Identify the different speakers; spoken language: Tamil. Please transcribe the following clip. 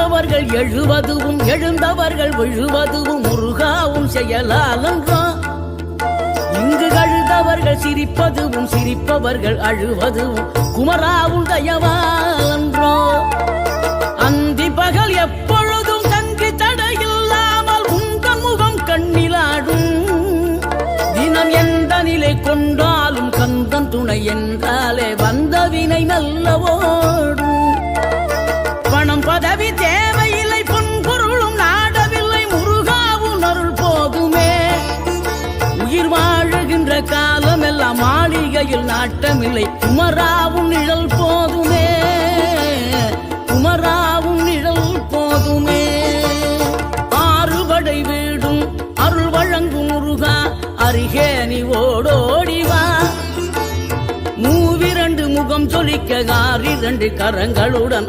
Speaker 1: விழுந்தவர்கள் எழுவதுவும் எழுந்தவர்கள் விழுவதுவும் முருகாவும் செயலாலன்றோ. இங்கு அழுதவர்கள் சிரிப்பதுவும் சிரிப்பவர்கள் அழுவதுவும் குமராவும் தயவாலன்றோ. அந்தி பகல் எப்பொழுதும் தங்கி தடையில்லாமல் உங்கள் முகம் கண்ணிலாடும். தினம் எந்த நிலை கொண்டாலும் கந்தன் துணை என்றாலே வந்த வினை நல்லவோடும். பணம் பதவி தேவையில்லை பொன்பொருளும் நாடவில்லை முருகாவும் அருள் போதுமே. உயிர் வாழுகின்ற காலம் எல்லாம் மாளிகையில் நாட்டமில்லை குமராவும் நிழல் போதுமே. குமராவும் நிழல் போதுமே. ஆறுபடை வீடும் அருள் வழங்கும் முருகா அருகே நீ ஓடோடிவா. மூவிரண்டு முகம் சொலிக்க 6 கரங்களுடன்